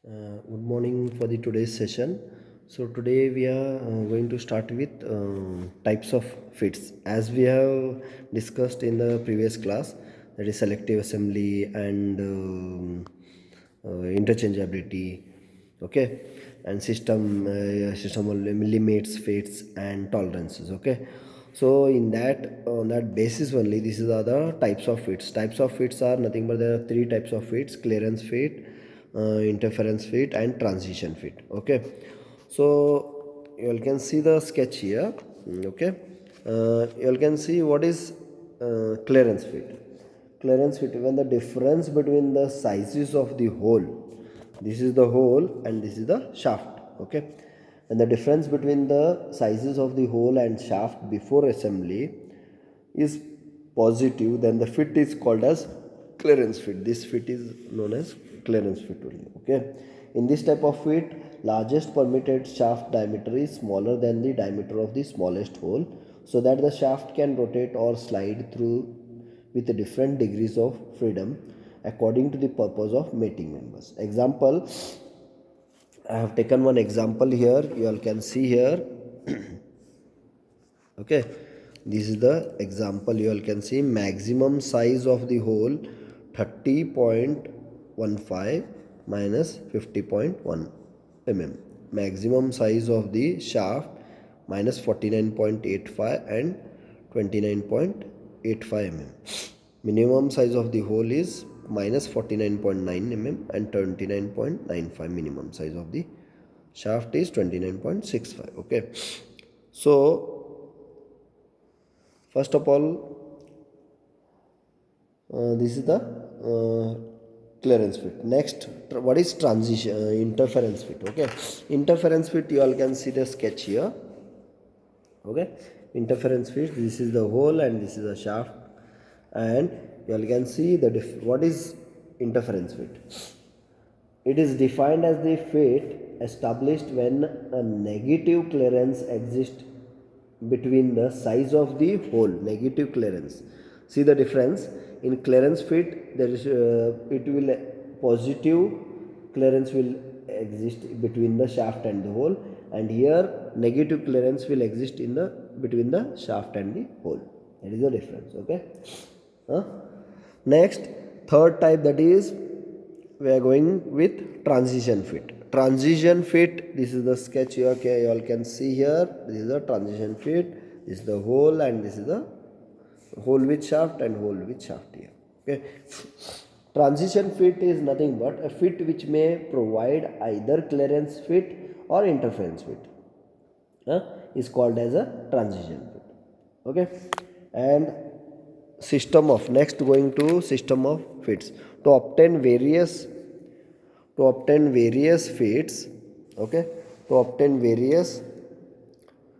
Good morning for the today's session. So today we are going to start with types of fits as we have discussed in the previous class, that is selective assembly and interchangeability, okay, and system limits, fits and tolerances, okay. So in that on that basis only, these are the types of fits. Types of fits are nothing but there are three types of fits: clearance fit, interference fit and transition fit, okay. So you all can see the sketch here, okay. You all can see what is clearance fit. Clearance fit, when the difference between the sizes of the hole, this is the hole and this is the shaft, okay, and the difference between the sizes of the hole and shaft before assembly is positive, then the fit is called as clearance fit. This fit is known as clearance fit only, okay. In this type of fit, largest permitted shaft diameter is smaller than the diameter of the smallest hole, so that the shaft can rotate or slide through with different degrees of freedom according to the purpose of mating members. Example, I have taken one example here, you all can see here, okay. This is the example, you all can see maximum size of the hole 30.15 minus 50.1 mm, maximum size of the shaft minus 49.85 and 29.85 mm, minimum size of the hole is minus 49.9 mm and 29.95, minimum size of the shaft is 29.65, okay. So first of all, this is the clearance fit. Next, what is transition interference fit, okay. Interference fit, you all can see the sketch here, okay. Interference fit, this is the hole and this is the shaft, and you all can see the what is interference fit. It is defined as the fit established when a negative clearance exists between the size of the hole. Negative clearance. See the difference in clearance fit. There is it will positive clearance will exist between the shaft and the hole, and here negative clearance will exist in the between the shaft and the hole. That is the difference. Okay. Huh? Next, third type, that is we are going with transition fit. Transition fit, this is the sketch you all can see here. This is the transition fit, this is the hole and this is the hole with shaft and hole with shaft here, okay. Transition fit is nothing but a fit which may provide either clearance fit or interference fit, is called as a transition fit, okay. And system of, next going to system of fits. To obtain various fits, okay, to obtain various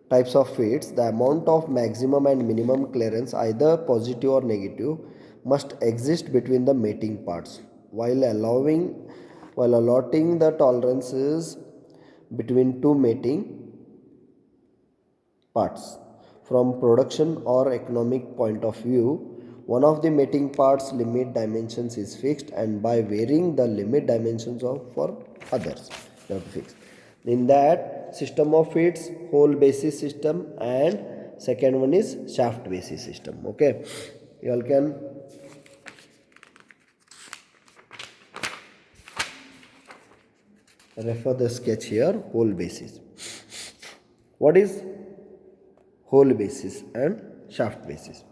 types of fits, the amount of maximum and minimum clearance, either positive or negative, must exist between the mating parts, while allotting the tolerances between two mating parts. From production or economic point of view, one of the mating parts limit dimensions is fixed, and by varying the limit dimensions of for others, you have to fix. In that system of fits, hole basis system, and second one is shaft basis system. Okay, you all can refer the sketch here. Hole basis. What is hole basis and shaft basis?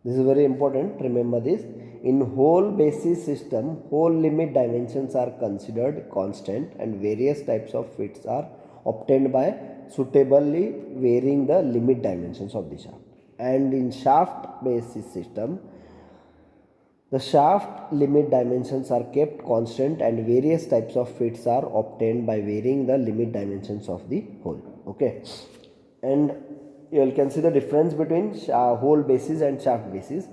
This is very important. Remember this. In hole basis system, hole limit dimensions are considered constant and various types of fits are obtained by suitably varying the limit dimensions of the shaft. And in shaft basis system, the shaft limit dimensions are kept constant and various types of fits are obtained by varying the limit dimensions of the hole. Okay. And you can see the difference between hole basis and shaft basis.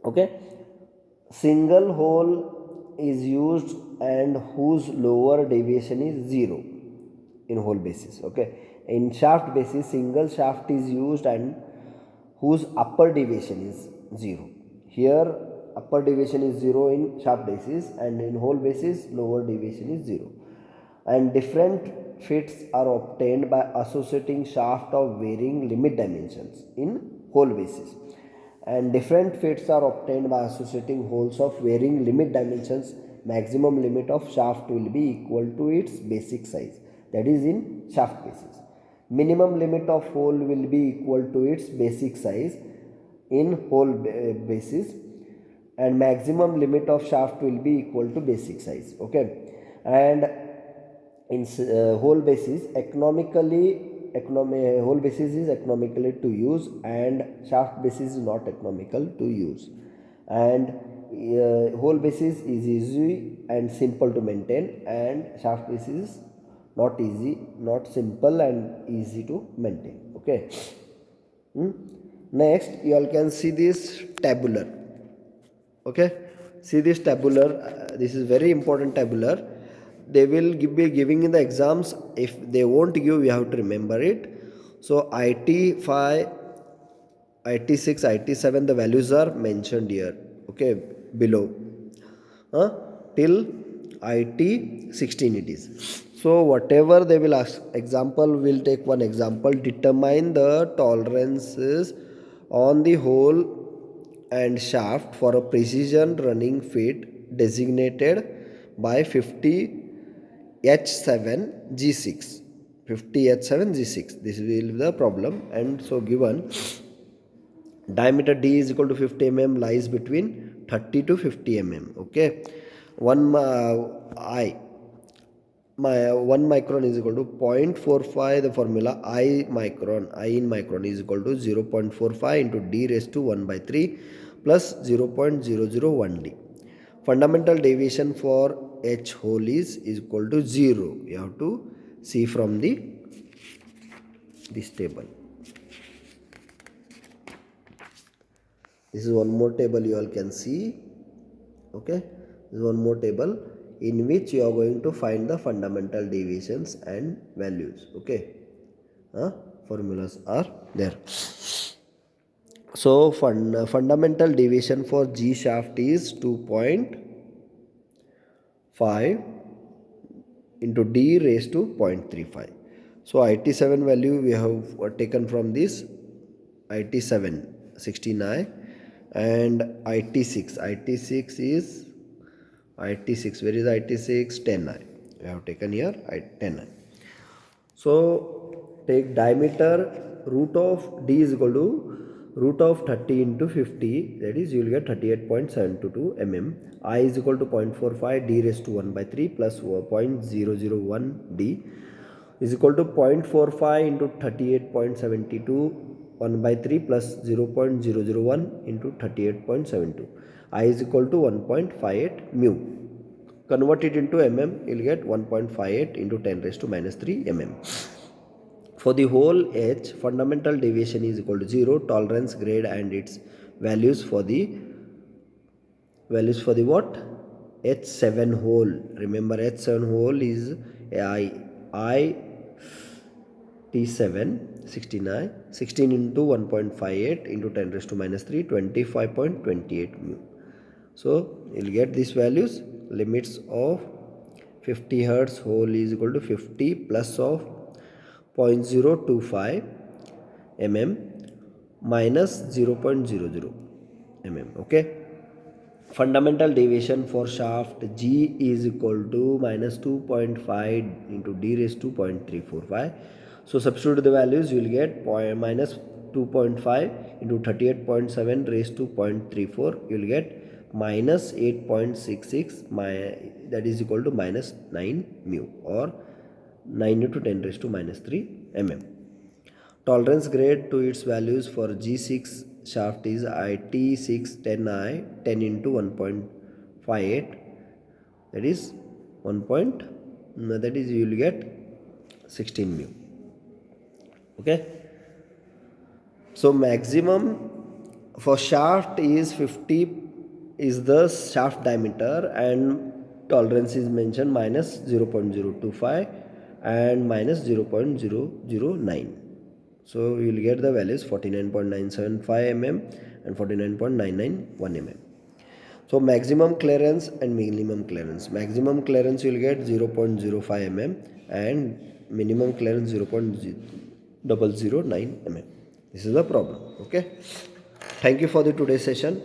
Okay. Single hole is used and whose lower deviation is 0 in hole basis. Okay. In shaft basis, single shaft is used and whose upper deviation is 0. Here upper deviation is 0 in shaft basis, and in hole basis lower deviation is 0. And different fits are obtained by associating shaft of varying limit dimensions in hole basis, and different fits are obtained by associating holes of varying limit dimensions. Maximum limit of shaft will be equal to its basic size, that is in shaft basis. Minimum limit of hole will be equal to its basic size in hole basis, and maximum limit of shaft will be equal to basic size. Okay, and in whole basis whole basis is economically to use, and shaft basis is not economical to use. And whole basis is easy and simple to maintain, and shaft basis is not easy, not simple and easy to maintain. Okay. Next you all can see this tabular. Okay, see this tabular, this is very important tabular. They will be giving in the exams. If they won't give, you have to remember it. So IT5, IT6, IT7, the values are mentioned here, okay, below, till IT16 it is. So whatever they will ask, example, we'll take one example. Determine the tolerances on the hole and shaft for a precision running fit designated by 50 H7G6. 50 H7G6, this will be the problem. And so given diameter D is equal to 50 mm, lies between 30 to 50 mm. Okay, 1 1 micron is equal to 0.45. The formula I in micron is equal to 0.45 into D raised to 1 by 3 plus 0.001 D. Fundamental deviation for H hole is equal to 0. You have to see from this table. This is one more table you all can see. Okay, this is one more table in which you are going to find the fundamental deviations and values. Okay, formulas are there. So fundamental deviation for G shaft is 2.5 into D raised to 0.35. So IT7 value we have taken from this IT7 69, and IT6 is IT6, where is IT6? 10i. We have taken here 10i. So take diameter, root of D is equal to root of 30 into 50, that is you will get 38.722 mm. I is equal to 0.45, D raised to 1 by 3 plus 0.001 D is equal to 0.45 into 38.72 1 by 3 plus 0.001 into 38.72. I is equal to 1.58 mu. Convert it into mm, you will get 1.58 into 10 raised to minus 3 mm. For the whole H, fundamental deviation is equal to 0, tolerance grade and its values for the what? H7 hole. Remember, H7 hole is T7 69, 16 into 1.58 into 10 raised to minus 3, 25.28 mu. So you'll get these values. Limits of 50 hertz hole is equal to 50 plus of 0.025 mm minus 0.00 mm. Okay. Fundamental deviation for shaft G is equal to minus 2.5 into D raised to 0.345. So substitute the values, you will get minus 2.5 into 38.7 raised to 0.34. You will get minus 8.66, that is equal to minus 9 mu, or 9 into 10 raised to minus 3 mm. Tolerance grade to its values for G6 shaft is IT6 10i 10 into 1.58, that is 1. That is you will get 16 mu. Okay. So maximum for shaft is 50 is the shaft diameter, and tolerance is mentioned minus 0.025 and minus 0.009. So you will get the values 49.975 mm and 49.991 mm. So maximum clearance and minimum clearance. Maximum clearance you will get 0.05 mm and minimum clearance 0.009 mm. This is the problem. Okay. Thank you for the today's session.